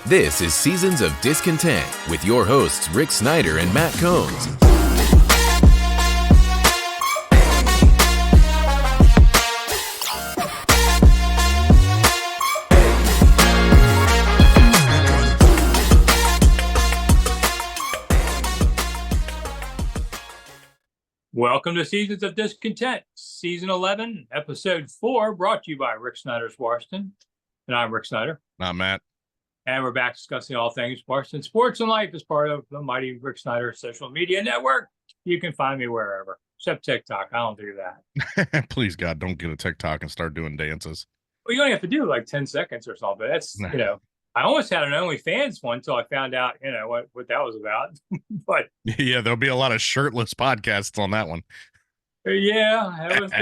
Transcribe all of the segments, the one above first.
This is Seasons of Discontent with your hosts Rick Snyder and Matt Combs. Welcome to Seasons of Discontent, Season 11, Episode 4, brought to you by Rick Snyder's Washington. And I'm Rick Snyder. I'm Matt. And we're back discussing all things Washington sports and life as part of the mighty Rick Snyder social media network. You can find me wherever, except TikTok. I don't do that. Please, God, don't get a TikTok and start doing dances. Well, you only have to do like 10 seconds or something. That's, I almost had an OnlyFans one until I found out, what that was about. But yeah, there'll be a lot of shirtless podcasts on that one. Yeah, it was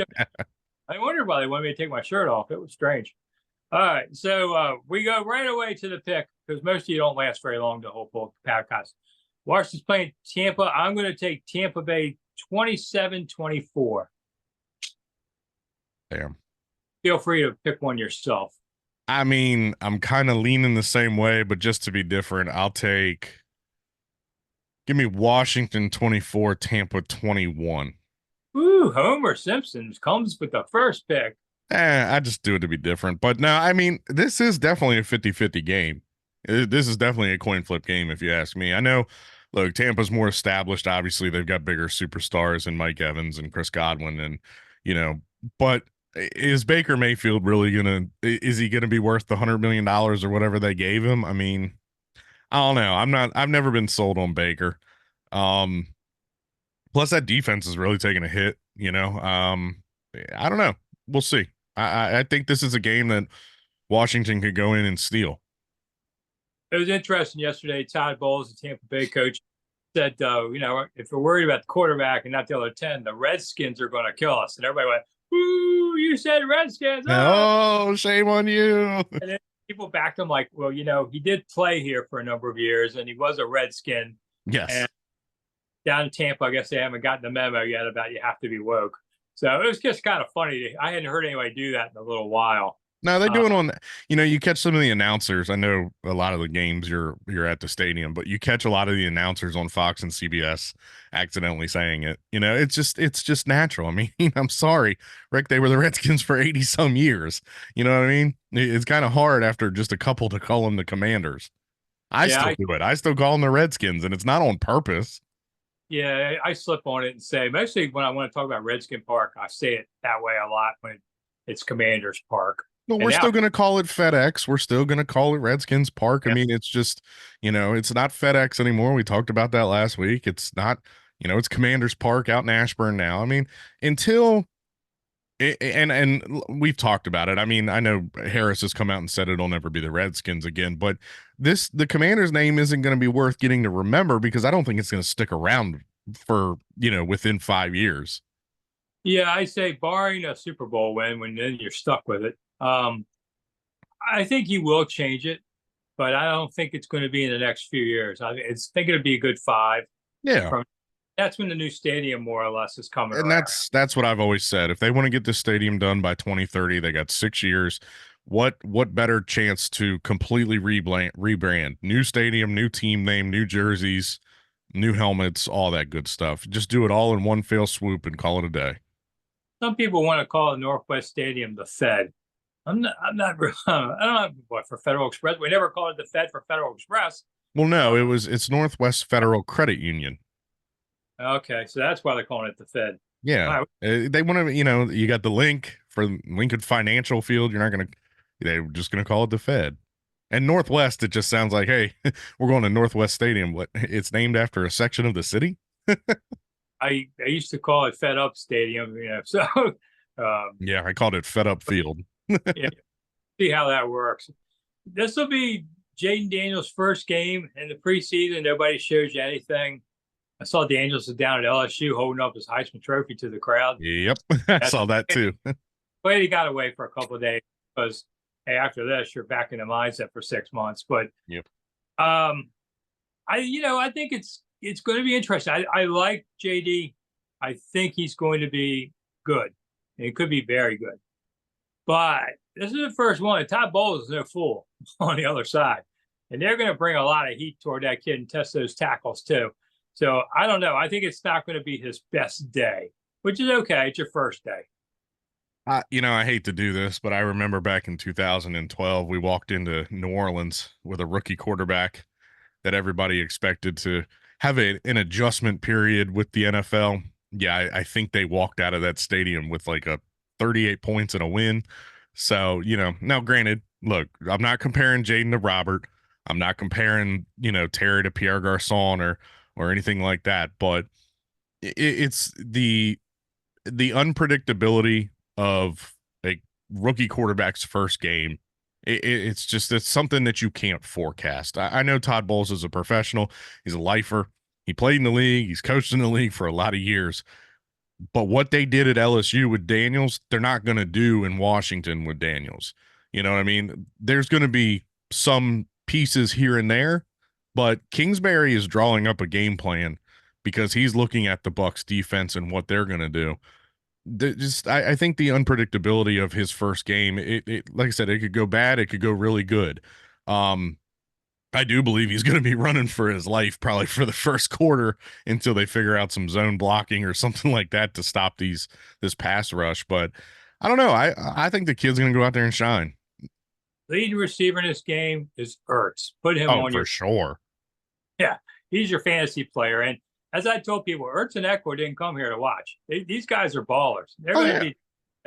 I wondered why they wanted me to take my shirt off. It was strange. All right, so we go right away to the pick because most of you don't last very long to whole full podcast. Washington's playing Tampa. I'm going to take Tampa Bay 27-24. Damn. Feel free to pick one yourself. I mean, I'm kind of leaning the same way, but just to be different, give me Washington 24, Tampa 21. Ooh, Homer Simpson comes with the first pick. I just do it to be different. But no, I mean, this is definitely a 50-50 game. This is definitely a coin flip game, if you ask me. I know, look, Tampa's more established. Obviously, they've got bigger superstars in Mike Evans and Chris Godwin. And, but is Baker Mayfield really is he going to be worth the $100 million or whatever they gave him? I mean, I don't know. I've never been sold on Baker. Plus that defense is really taking a hit, I don't know. We'll see. I think this is a game that Washington could go in and steal. It was interesting yesterday. Todd Bowles, the Tampa Bay coach, said, if we're worried about the quarterback and not the other 10, the Redskins are going to kill us. And everybody went, "Ooh, you said Redskins." Oh, shame on you. And then people backed him like, well, he did play here for a number of years and he was a Redskin. Yes. And down in Tampa, I guess they haven't gotten the memo yet about you have to be woke. So it was just kind of funny. I hadn't heard anybody do that in a little while. No, they do it on, you catch some of the announcers. I know a lot of the games you're at the stadium, but you catch a lot of the announcers on Fox and CBS accidentally saying it. It's just natural. I mean, I'm sorry, Rick, they were the Redskins for 80 some years. You know what I mean? It's kind of hard after just a couple to call them the Commanders. I still do it. I still call them the Redskins, and it's not on purpose. Yeah, I slip on it and say, mostly when I want to talk about Redskin Park, I say it that way a lot when it's Commanders Park. Well, we're still going to call it FedEx. We're still going to call it Redskins Park. Yeah. I mean, it's just, it's not FedEx anymore. We talked about that last week. It's not, it's Commanders Park out in Ashburn now. I mean, until, and we've talked about it. I mean, I know Harris has come out and said it'll never be the Redskins again, but the Commanders name isn't going to be worth getting to remember because I don't think it's going to stick around for, within 5 years. Yeah, I say barring a Super Bowl win, then you're stuck with it. I think he will change it, but I don't think it's going to be in the next few years. I think it'll be a good 5. Yeah. That's when the new stadium more or less is coming. And around. That's what I've always said. If they want to get this stadium done by 2030, they got 6 years. What better chance to completely rebrand, new stadium, new team name, new jerseys, new helmets, all that good stuff. Just do it all in one fell swoop and call it a day. Some people want to call the Northwest Stadium the Fed. I'm not. I don't know what for Federal Express. We never called it the Fed for Federal Express. Well, no, it's Northwest Federal Credit Union. Okay, so that's why they're calling it the Fed. Yeah, they want to. You got the link for Lincoln Financial Field. They're just gonna call it the Fed. And Northwest, it just sounds like, hey, we're going to Northwest Stadium. What? It's named after a section of the city. I used to call it Fed Up Stadium. So yeah, I called it Fed Up Field. Yeah, see how that works. This will be Jaden Daniels' first game in the preseason. Nobody shows you anything. I saw Daniels was down at LSU holding up his Heisman Trophy to the crowd. Yep, I saw that too. But he got away for a couple of days because, hey, after this, you're back in the mindset for 6 months. But yep. I think it's going to be interesting. I like JD. I think he's going to be good. It could be very good. But this is the first one. Todd Bowles is no fool on the other side. and they're going to bring a lot of heat toward that kid and test those tackles too. So I don't know. I think it's not going to be his best day, which is okay. It's your first day. I hate to do this, but I remember back in 2012, we walked into New Orleans with a rookie quarterback that everybody expected to have an adjustment period with the NFL. Yeah, I think they walked out of that stadium with like a 38 points and a win. So, now granted, look, I'm not comparing Jaden to Robert. I'm not comparing, Terry to Pierre Garçon or anything like that, but it's the unpredictability of a rookie quarterback's first game. It's something that you can't forecast. I know Todd Bowles is a professional. He's a lifer. He played in the league. He's coached in the league for a lot of years. But what they did at LSU with Daniels, they're not going to do in Washington with Daniels. You know what I mean? There's going to be some pieces here and there, but Kingsbury is drawing up a game plan because he's looking at the Bucs defense and what they're going to do. I think the unpredictability of his first game, it like I said, it could go bad, it could go really good. I do believe he's going to be running for his life probably for the first quarter until they figure out some zone blocking or something like that to stop this pass rush. But I don't know. I think the kid's going to go out there and shine. Leading receiver in this game is Ertz. Put him on for sure. Yeah, he's your fantasy player. And as I told people, Ertz and Eckler didn't come here to watch. These guys are ballers. They're going to be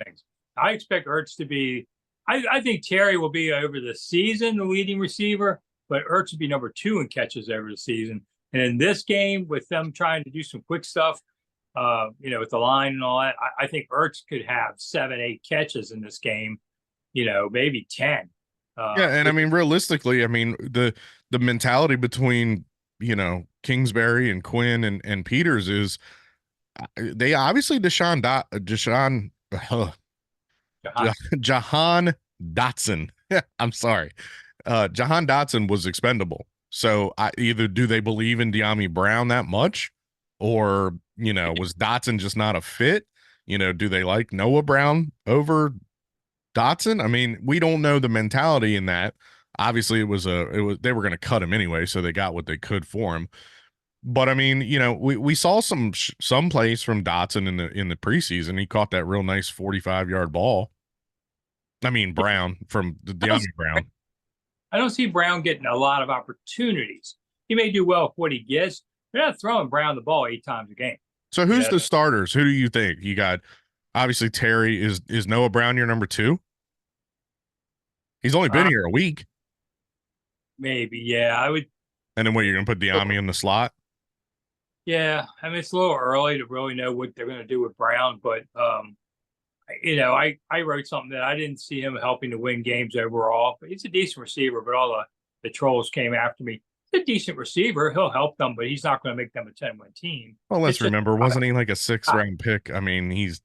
things. I expect Ertz to be. I think Terry will be over the season the leading receiver, but Ertz will be number 2 in catches over the season. And in this game, with them trying to do some quick stuff, with the line and all that, I think Ertz could have 7, 8 catches in this game. Maybe 10. And I mean, realistically, the mentality between Kingsbury and Quinn and Peters is they obviously Jahan Dotson. I'm sorry. Jahan Dotson was expendable. So either do they believe in De'Ami Brown that much, or, was Dotson just not a fit? Do they like Noah Brown over Dotson? I mean, we don't know the mentality in that. Obviously, they were going to cut him anyway, so they got what they could for him. But I mean, we saw some plays from Dotson in the preseason. He caught that real nice 45-yard ball. I mean, Brown from De'Ami Brown. I don't see Brown getting a lot of opportunities. He may do well with what he gets. They're not throwing Brown the ball 8 times a game. So who's the starters? Who do you think? You got obviously Terry. Is Noah Brown your number 2? He's only been here a week. Maybe, yeah. I would. And then what, you're going to put De'Ami in the slot? Yeah. I mean, it's a little early to really know what they're going to do with Brown, but I wrote something that I didn't see him helping to win games overall, but he's a decent receiver, but all the trolls came after me. He's a decent receiver. He'll help them, but he's not going to make them a 10-win team. Well, let's remember, wasn't he like a 6th-round pick? I mean, he's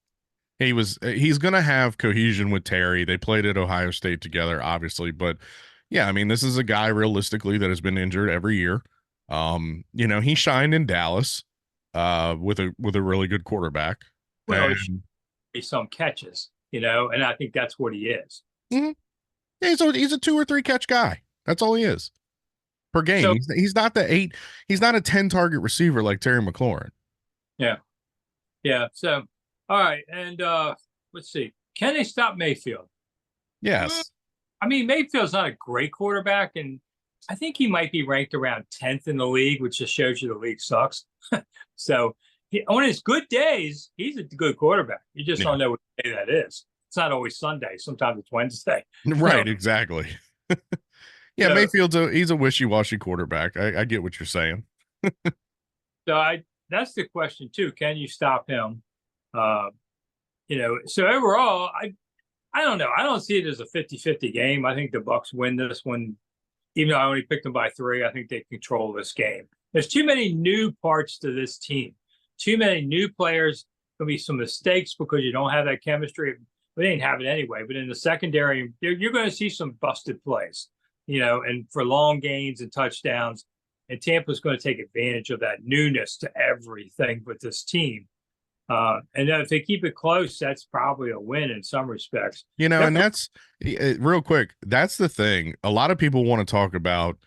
going to have cohesion with Terry. They played at Ohio State together, obviously, but yeah, I mean, this is a guy realistically that has been injured every year. He shined in Dallas with a really good quarterback. Well, some catches, and I think that's what he is. Mm-hmm. Yeah, so he's a 2 or 3 catch guy. That's all he is per game. So, he's not he's not a 10 target receiver like Terry McLaurin. Yeah. So, all right. And let's see. Can they stop Mayfield? Yes. I mean, Mayfield's not a great quarterback, and I think he might be ranked around 10th in the league, which just shows you the league sucks. So on his good days, he's a good quarterback. You just don't know what day that is. It's not always Sunday. Sometimes it's Wednesday. Right, exactly. Yeah, so, Mayfield's he's a wishy-washy quarterback. I get what you're saying. That's the question too. Can you stop him? So overall, I don't know. I don't see it as a 50-50 game. I think the Bucs win this one. Even though I only picked them by 3, I think they control this game. There's too many new parts to this team. Too many new players. There'll be some mistakes because you don't have that chemistry. We didn't have it anyway. But in the secondary, you're going to see some busted plays, and for long gains and touchdowns. And Tampa's going to take advantage of that newness to everything with this team. And if they keep it close, that's probably a win in some respects. And that's real quick. That's the thing. A lot of people want to talk about,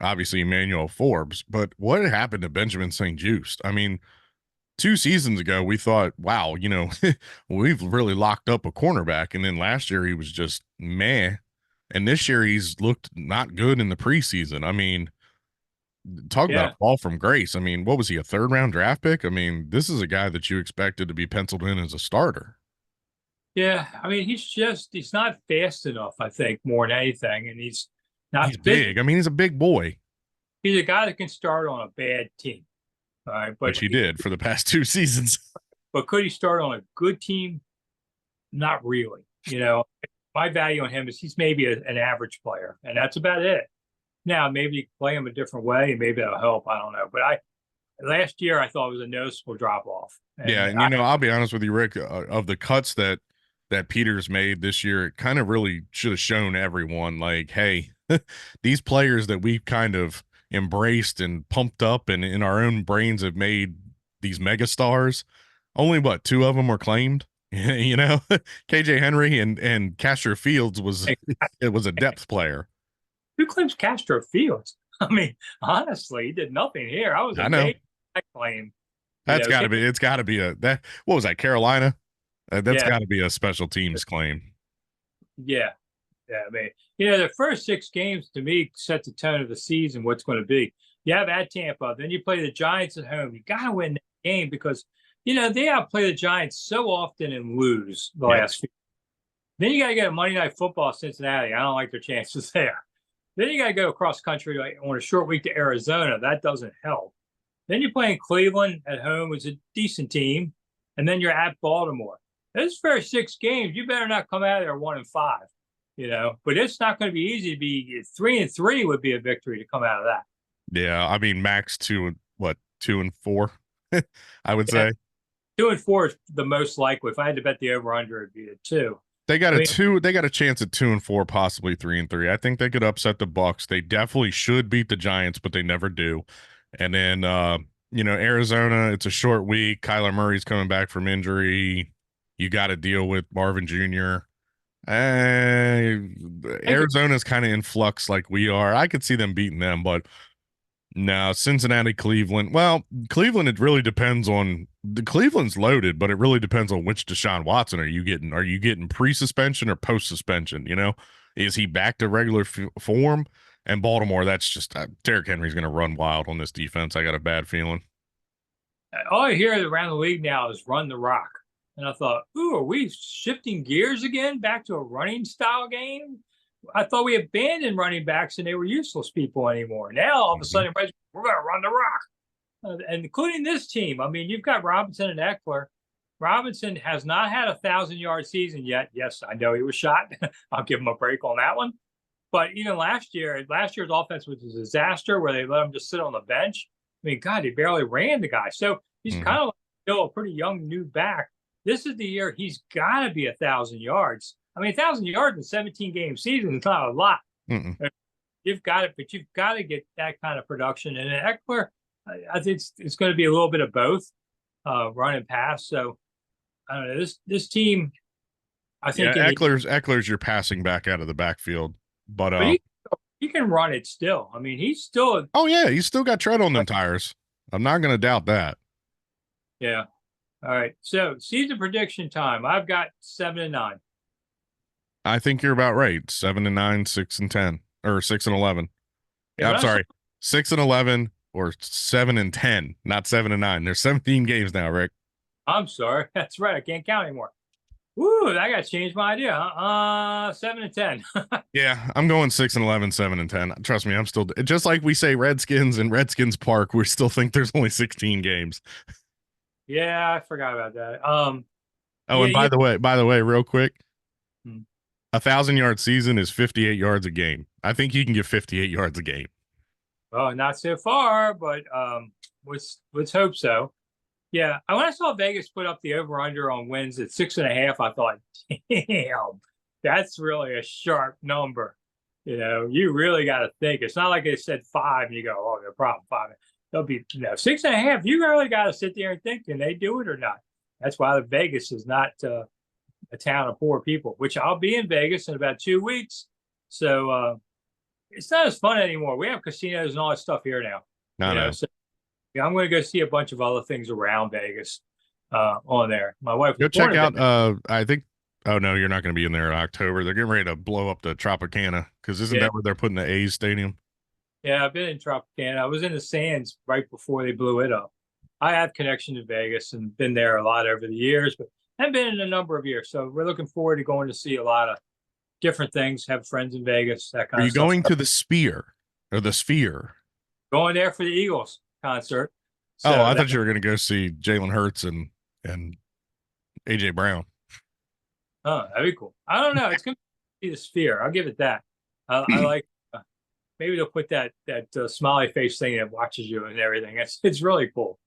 obviously Emmanuel Forbes, but what happened to Benjamin St-Juste? I mean, 2 seasons ago, we thought, wow, we've really locked up a cornerback. And then last year he was just meh. And this year he's looked not good in the preseason. I mean, talk about Yeah. a fall from grace. I mean, what was he, a 3rd-round draft pick? I mean, this is a guy that you expected to be penciled in as a starter. Yeah. I mean, he's not fast enough, I think, more than anything. And he's He's not big. I mean, he's a big boy, He's a guy that can start on a bad team. All right. which he did for the past 2 seasons. But could he start on a good team? Not really. My value on him is he's maybe an average player, and that's about it. Now, maybe you can play him a different way, and maybe that'll help. I don't know. But last year I thought it was a noticeable drop off. Yeah, and I'll be honest with you, Rick. Of the cuts that Peters made this year, it kind of really should have shown everyone, like, hey, these players that we've kind of embraced and pumped up, and in our own brains have made these megastars. Only what 2 of them were claimed. KJ Henry and Castro Fields was a depth player. Who claims Castro Fields? I mean, honestly, he did nothing here. I know that claim. That's got to be. It's got to be that. What was that? Carolina. That's got to be a special teams claim. Yeah. I mean, the first 6 games to me set the tone of the season. What's going to be? You have at Tampa, then you play the Giants at home. You got to win that game because they outplay the Giants so often and lose the last few. Then you got to get a Monday Night Football Cincinnati. I don't like their chances there. Then you got to go across country on a short week to Arizona. That doesn't help. Then you're playing Cleveland at home, which is a decent team, and then you're at Baltimore. Those first 6 games, you better not come out of there 1-5. But it's not going to be easy to be 3-3 would be a victory to come out of that. Yeah, I mean max 2 and 4. I would say 2 and 4 is the most likely. If I had to bet the over under, it'd be a 2. They got They got a chance at 2 and 4, possibly 3 and 3. I think they could upset the Bucs. They definitely should beat the Giants, but they never do. And then Arizona, it's a short week. Kyler Murray's coming back from injury. You got to deal with Marvin Jr. Arizona's kind of in flux like we are. I could see them beating them, but no, Cincinnati, Cleveland. Well, Cleveland, it really depends on Cleveland's loaded, but it really depends on which Deshaun Watson are you getting. Are you getting pre-suspension or post-suspension? Is he back to regular form? And Baltimore, that's just Derrick Henry's going to run wild on this defense. I got a bad feeling. All I hear around the league now is run the rock. And I thought, are we shifting gears again back to a running style game? I thought we abandoned running backs and they were useless people anymore. Now, all of a sudden, we're going to run the rock, and including this team. I mean, you've got Robinson and Eckler. Robinson has not had a 1,000-yard season yet. Yes, I know he was shot. I'll give him a break on that one. But even last year's offense was a disaster where they let him just sit on the bench. I mean, God, he barely ran the guy. So he's kind of still a pretty young new back. This is the year he's got to be 1,000 yards. I mean, 1,000 yards in 17-game season is not a lot. You've got it, but you've got to get that kind of production. And Eckler, I think it's going to be a little bit of both, run and pass. So I don't know. This team, I think Eckler's your passing back out of the backfield, but he can run it still. I mean, he's still. He's still got tread on them tires. I'm not going to doubt that. Yeah. All right. So season prediction time. I've got 7-9. I think you're about right. 7-9, 6-10, or 6-11. Yeah, I'm sorry, 6-11 or 7-10, not 7-9. There's 17 games now, Rick. I'm sorry. That's right. I can't count anymore. Woo, I got to change my idea. 7-10. Yeah, I'm going 6-11, 7-10. Trust me, I'm still just like we say Redskins and Redskins Park. We still think there's only 16 games. Yeah, I forgot about that. And by the way, real quick, 1,000-yard season is 58 yards a game. I think you can get 58 yards a game. Well, not so far, but let's hope so. Yeah, when I saw Vegas put up the over/under on wins at 6.5, I thought, damn, that's really a sharp number. You really got to think. It's not like they said 5 and you go, oh, no problem, 5. They'll be 6.5. You really got to sit there and think, can they do it or not? That's why the Vegas is not a town of poor people, which I'll be in Vegas in about 2 weeks. So it's not as fun anymore. We have casinos and all that stuff here now. No. So yeah, I'm going to go see a bunch of other things around Vegas on there. My wife Go was born check in out. Vegas. I think. Oh no, you're not going to be in there in October. They're getting ready to blow up the Tropicana because isn't Yeah. that where they're putting the A's stadium? Yeah, I've been in Tropicana. I was in the Sands right before they blew it up. I have connection to Vegas and been there a lot over the years, but I've been in a number of years. So we're looking forward to going to see a lot of different things, have friends in Vegas, that kind Are of you stuff. going to the Sphere or the Sphere? Going there for the Eagles concert. So I thought you were going to go see Jalen Hurts and AJ Brown. Oh, that'd be cool. I don't know. It's going to be the Sphere. I'll give it that. I like. Maybe they'll put that smiley face thing that watches you and everything. It's really cool.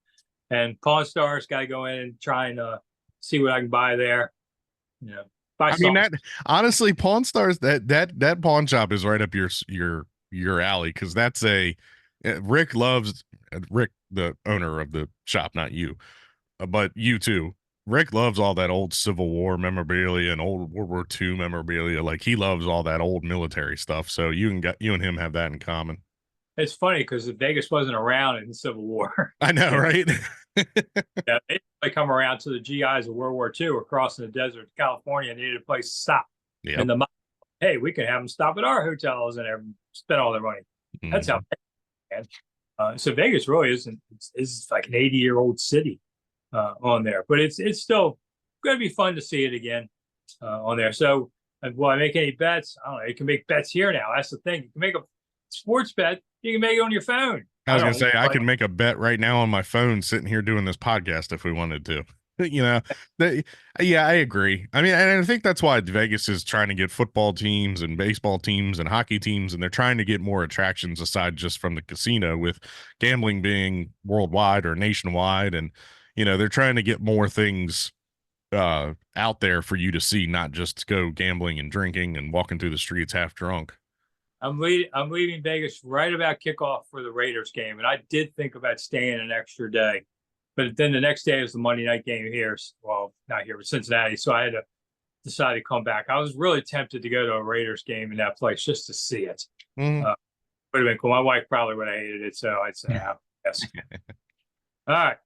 And Pawn Stars got to go in and try and see what I can buy there. Buy I mean that honestly, Pawn Stars that pawn shop is right up your alley because that's Rick loves Rick, the owner of the shop, not you, but you too. Rick loves all that old Civil War memorabilia and old World War II memorabilia. Like he loves all that old military stuff. So you and him have that in common. It's funny because Vegas wasn't around in the Civil War. I know, right? Yeah, they come around to the GIs of World War II or crossing the desert to California and needed a place to stop. Yep. And hey, we can have them stop at our hotels and spend all their money. That's how. So Vegas really is like an 80-year-old city on there, but it's still going to be fun to see it again on there. So, will I make any bets? I don't know. You can make bets here now. That's the thing. You can make a sports bet. You can make it on your phone. I was going to say, I can make a bet right now on my phone sitting here doing this podcast if we wanted to. Yeah, I agree. I mean, and I think that's why Vegas is trying to get football teams and baseball teams and hockey teams, and they're trying to get more attractions aside just from the casino, with gambling being worldwide or nationwide. And, they're trying to get more things out there for you to see, not just go gambling and drinking and walking through the streets half drunk. I'm leaving Vegas right about kickoff for the Raiders game, and I did think about staying an extra day, but then the next day is the Monday night game here. Well, not here, but Cincinnati. So I had to decide to come back. I was really tempted to go to a Raiders game in that place just to see it. Would have been cool. My wife probably would have hated it, so I'd say, yes. All right,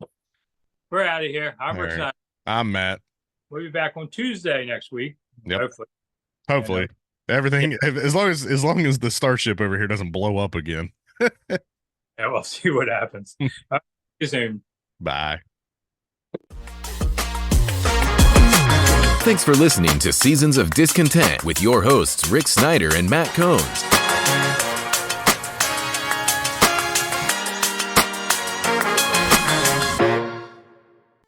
we're out of here. I'm Rick Snyder. I'm Matt. We'll be back on Tuesday next week. Yep. Hopefully. Everything, as long as the Starship over here doesn't blow up again. Yeah, we'll see what happens. See you soon. Bye. Thanks for listening to Seasons of Discontent with your hosts Rick Snyder and Matt Combs.